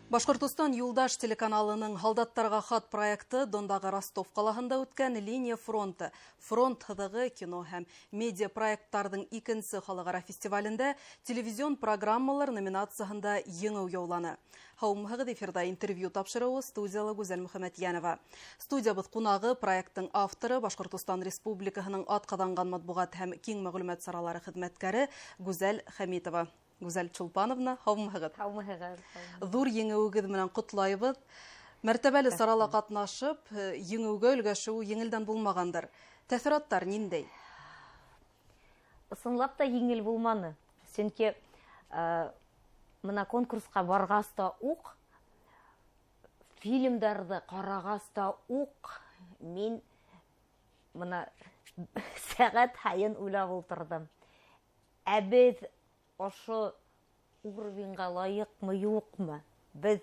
Башкортостан Юлдаш телеканалының «Һалдаттарға хат» проекты Дондагы Ростов қалаһында үткән «Линия фронты» фронт һыдығы кино һәм медиа проекттардың икенче халыкара фестивалендә телевизион программалар номинациясында еңеү яуланы. Һаумыгыз эфирда интервью тапшыруы студиялы Гүзәл Мөхәммәтьянова. Студиябыз кунагы проекттың авторы Башкортостан Республикаһының атказанган матбугат һәм киң мәгълүмат саралары хезмәткәре Гүзәл Хәмитова. Гүзәл Чулпановна, һаумыгыз. Зур еңеүегез менән котлайбыз. Мәртәбәле сарала катнашып, еңеүгә өлгәшү еңелдән булмагандыр. Тәэсираттар ниндәй? Ысынлап та еңел булманы. Чөнки мына конкурска баргаста ук, фильмдарды карагаста ук мин мына сәгать хайын уйлап утырдым. Без ошо уровеньга лайыкмы, юкмы? Без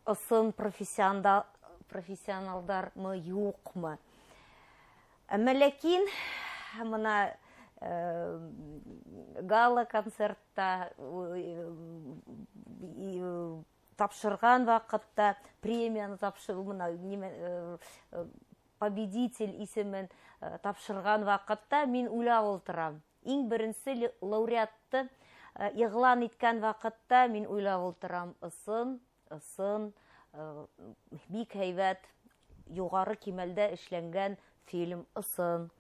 ысын профессионалдармы, юкмы? Әмма ләкин мына гала концертта тапшырган вакытта премияны победитель исемен тапшырган вакытта мин уйлап утырам. Иң беренче лауреатты игълан иткән вакытта мин уйлап утырам. Ысын, бик һәйбәт, югары кимәлдә эшләнгән фильм ысын.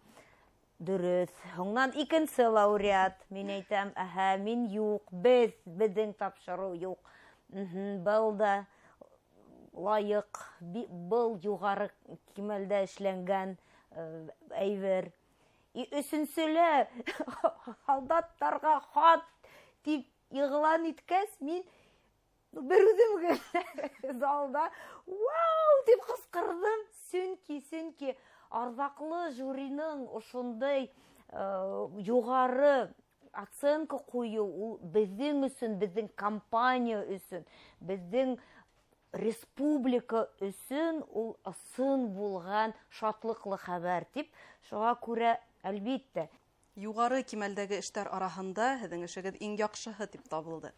Дөрес. Һуңнан икенче лауреат. Мин әйтәм, мин юк, безнең тапшыру юк. Был да лайык, был югары кимәлдә эшләнгән әйбер. Өченчеле һалдаттарга хат дип игълан иткәс, мин бер үзем залда вау дип кычкырдым. Сөнки арзаклы жюриның ошондай югары оценка кую, ул безнең өчен, безнең компания өчен, безнең республика өчен ул ысын булган шатлыклы хәбәр дип, шуңа күрә әлбәттә югары кимәлдәге эшләр арасында һезнең эшегез иң яхшыһы дип табылды.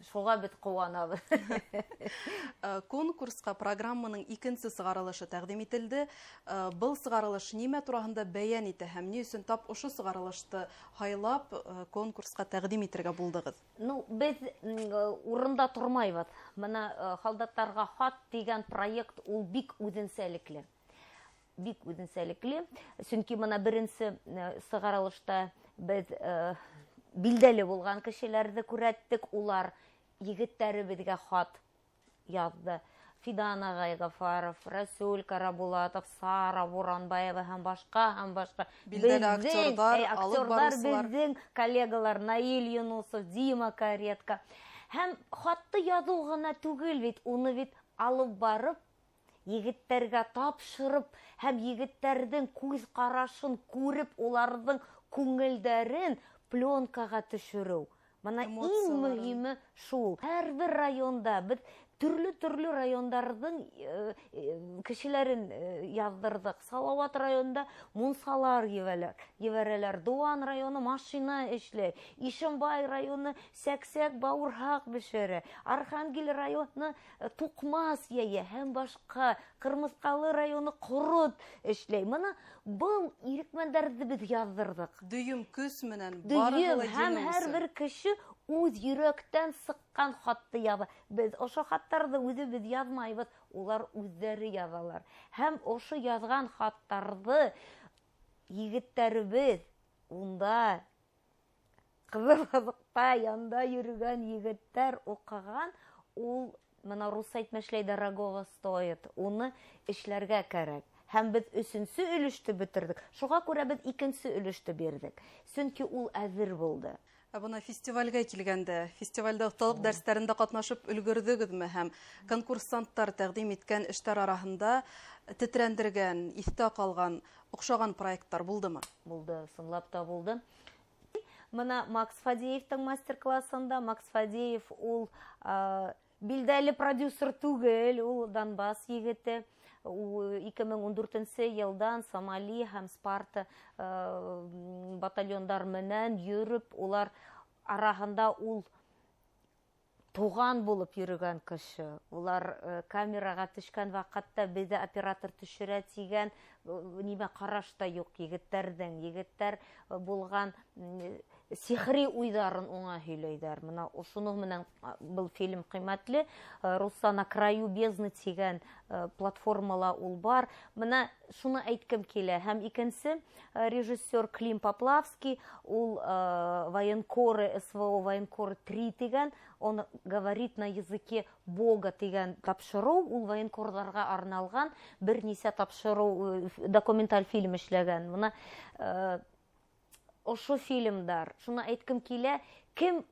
Шуңа бит куанабыз. Конкурска программаның икенче сыгарылышы тәкъдим ителде. Был сыгарылыш нимә турында бәян итә һәм ни өчен тап ошо сыгарылышты хайлап конкурска тәкъдим итәргә булдыгыз? Без урында тормайбыз. Менә «Һалдаттарга хат» дигән проект ул бик үзенчәлекле. Чөнки менә беренче сыгарылышта без билдәле булган кешеләрне күрәттек, улар егетләребезгә хат язды. Фидан агай Гафаров, Расул Карабулатов, Сара Буранбаева һәм башка. Билдәле актердар, алып баручылар. Безнең коллегалар Наил Юнусов, Дима Каретка. Һәм хатты язу гына түгел бит, уны бит алып барып, егетләргә тапшырып, һәм егетләрнең күз карашын күреп, уларның күңелдәрен пленкага төшерү. Мана иң мөһиме шул. Һәрбер районда без төрле райондардың кешеләрен яздырдык. Салават районында мунсалар ебәрәләр. Дуан районы машина эшләй. Ишембай районы сәксәк баурһак бешерә. Архангел районы тукмас яе һәм башка. Кырмыскалы районы корот эшләй. Мына был ирекмәннәрне без яздырдык. Дөйем күз менән барыгы һәм һәрбер кеше үз йөрәктән сыккан хатты яза. Без ошо хаттарды үзебез язмайбыз, улар үзләре язалар. Һәм ошо язган хаттарды егетләребез унда кызылыкта янда йөргән егетләр укыган, ул менә рус әйтмәшләй дорогого стоит. Уны эшләргә кирәк. Һәм без өченче өлеште бетердек. Шуңа күрә без икенче өлеште бирдек. Чөнки ул әзер булды. Бuna фестивальгә килгәндә, фестивальдә оҫталык дәрсләрендә катнашып өлгөрдегезме һәм конкурсанттар тәкъдим иткән эшләр арасында тетрәндергән, истә калган, оҡшаған проекттар булдымы? Булды, сынлап та булды. Мына Макс Фадеевтың мастер-классында, Макс Фадеев ул билдәле продюсер түгел, ул Донбасс егете. 2014 елдан Сомали һәм Спарта батальондар менән йөреп, улар арасында ул туган булып йөргән кеше. Улар камерага төшкән вакытта бездә оператор төшерә дигән нимә караш та юк егетләрдән. Егетләр булган сихри уйларын уңа һөйләйдәр. Менә шуның менән был фильм кыйммәтле. Русса на краю бездны дигән платформала ул бар. Менә шуны әйткем килә. Һәм икенче режиссер Клим Поплавский, ул военкоры СВО военкоры 3 дигән, он говорит на языке Бога дигән тапшыру, ул военкорларга арналган берничә тапшыру документаль фильм эшләгән. Менә ошо фильмдар, шуны әйткем килә, кем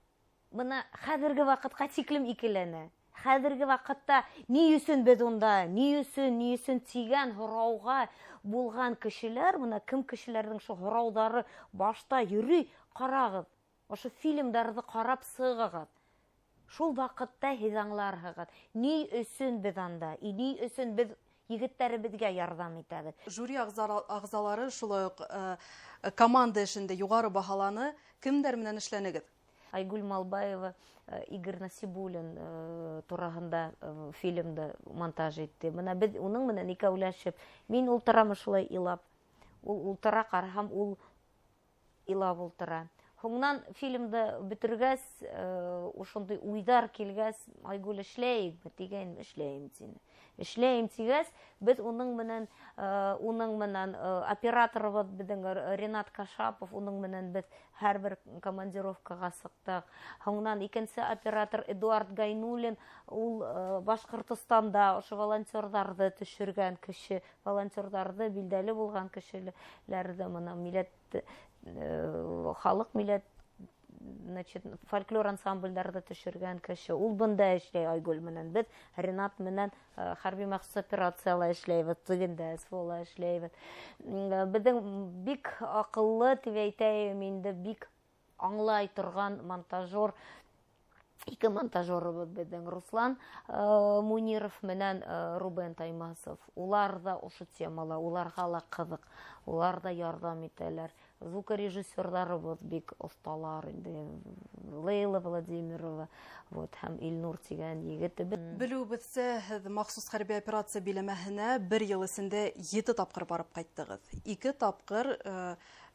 менә хәзерге вакытка тиклем икеләнә. Хәзерге вакытта ни өчен без унда, ни өчен тигән һорауга булган кешеләр, менә кем кешеләрнең шу һораулары башта йөри, карагыз. Ошо фильмдарды карап сыгыгыз. Шул вакытта һез аңларһыгыз, ни өчен без анда, ни өчен без егетләребезгә ярдәм итәбез. Жюри агзалары шулай ук команда эшендә югары баһаланы, кемдәр менән эшләнегез? Айгуль Малбаева, Игорь Насибуллин турагында фильмды монтаж итте. Менә без уның менән икәүләшеп, мин ултырам шулай илап. Ул ултыра, карасам, ул илап ултыра. Соңнан фильмды бетергәс, ошондый уйдар килгәс, Айгуль эшләйик дигән, эшләйм дине. Эшләйм дигәс, без уның менән операторыбыз безнең Ренат Кашапов, уның менән без һәрбер командировкага сыктык. Соңнан икенче оператор Эдуард Гайнуллин, ул Башкортстанда ошо волонтерларны төшергән кеше, волонтерларны билдәле булган кешеләрдә менә милләт халык милләт фольклор ансамбльләрдә төшергән кеше. Ул бында эшләй Айгуль менән. Без Ренат менән хәрби махсус операциялар эшләйбез, тегендә СВОлар эшләйбез. Безнең бик акыллы дип әйтәм инде, бик аңлай торган монтажер, ике монтажерыбыз безнең Руслан Муниров менән Рубен Таймасов. Улар да ошо темалар, уларга ла кызык, улар да ярдәм итәләр. Звукорежиссерларыбыз бик осталар инде. Лейла Владимирова, һәм Илнур дигән егет. Белүебезчә, һез махсус хәрби операция биләмәһенә 1 ел эчендә 7 тапкыр барып кайттыгыз. 2 тапкыр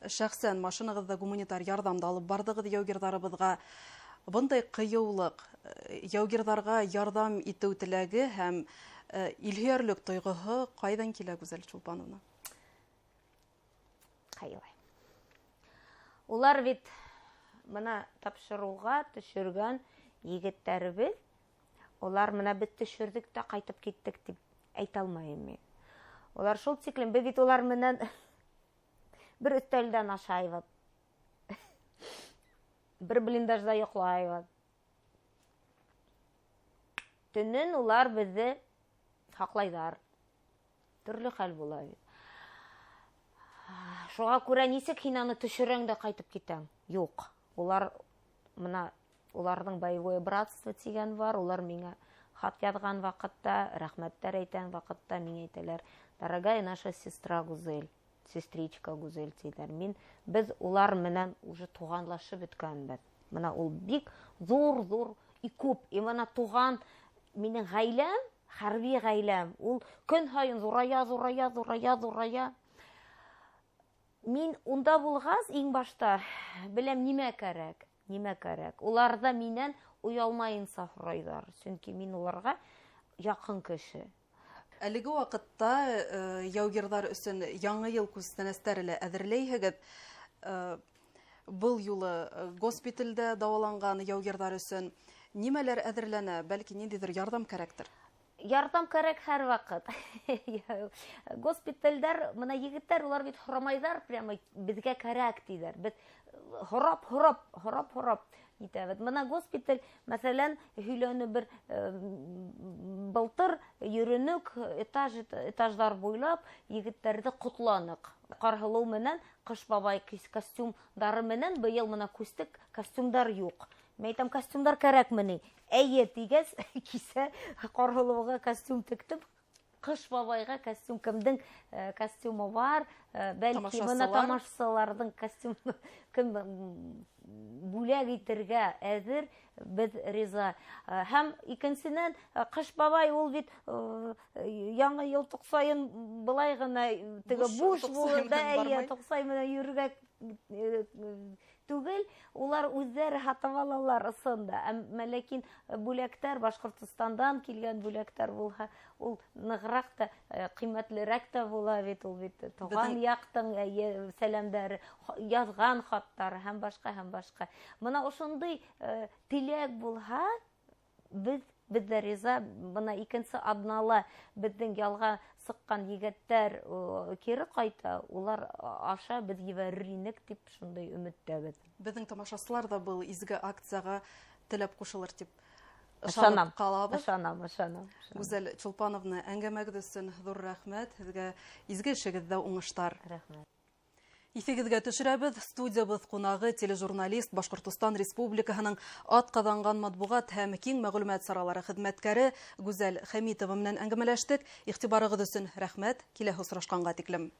шәхсән машинагызда гуманитар ярдәмдә алып бардыгыз яугирларыбызга. Бундай кыюлык, яугирларга ярдәм итү теләге һәм илһөярлек тойгыһы кайдан килә, Гүзәл Чулпановна? Кайлай. Улар бит менә тапшыруга төшергән егетләребез, улар менә без төшердек тә кайтып киттек дип әйтә алмыйм мин. Улар шул тиклем, без бит улар менән бер өстәлдән ашайбыз. Бер блиндажда йоклайбыз. Төнен улар безне хаклайдар. Төрле хәл була бит. Шуңа күрә нисек һин аны төшерәң дә кайтып китәң? Юк. Улар менә уларның боевое братство дигән бар. Улар миңа хат язган вакытта, рәхмәттәр әйткән вакытта миңа әйтәләр: "Дорогая наша сестра Гүзәл, сестричка Гүзәл" диләр. Без улар менән уже туганлашып беткәнбез. Менә ул бик зур и күп. И менә туган минең гаиләм, хәрби гаиләм, ул көн һайын зурая. Мин унда булгас, иң башта беләм нимә кәрәк. Улар да миннән уялмайынса сорыйлар, чөнки мин уларга якын кеше. Әлеге вакытта яугирлар өчен яңа ел күстәнәстәре әзерләйһегез. Был юлы госпитальдә дәваланган яугирлар өчен нимәләр әзерләнә? Бәлки ниндидер ярдәм кәрәктер? Ярдәм кәрәк һәр вакыт. Госпитальдәр, менә егетләр, улар бит хорамайдар, прямо безгә кәрәк диләр. Без хорап итәбез. Менә госпиталь, мәсәлән, һөйләнү бер былтыр йөренүк этажлар буйлап егетләрне котланык. Карһылу менән кыш бабай костюмдары менән быел менә күстек костюмдар юк. Мәйтәм, костюмдар кәрәкмени? Әйе, дигәс, кисә Карһылуга костюм тектем. Кыш бабайга костюм кемдең костюмы бар, бәлки моны Тамашачылар. тамашачыларның костюм кем бүләк итәргә әзер, без риза. Һәм икенчедән, Кыш бабай ул бит яңа ел туксаен былай гына теге буш булды, туксай менә йөргә түгел, улар үзләре һатып алалар ысында. Ләкин бүләктәр Башкортстандан килгән бүләктәр булһа, ул ныграк та, кыйммәтлерәк тә була бит, ул бит туган яктың сәламнәре, язган хаттар һәм башка. Моны ошондый теләк булһа, без дә риза. Моны икенче аднала безнең ялга сыккан егетләр кире кайта, улар аша без ебәрер инек дип шундый өметтәбез. Безнең тамашачылар да был изге акцияга теләп кушылыр дип ышанам. калабыз. Ышанам. Гүзәл Чулпановна, әңгәмәгез өчен зур рәхмәт. Сезгә изге эшегездә уңышлар. Рәхмәт. Ефегезгә төшерәбез. Студиябыз кунагы тележурналист Башкортстан Республикаһының атказанган матбугат һәм киң мәгълүмат саралары хезмәткәре Гүзәл Хәмитова белән әңгәмәләштек. Игътибарыгыз өчен рәхмәт. Киләсе очрашканга тиклем.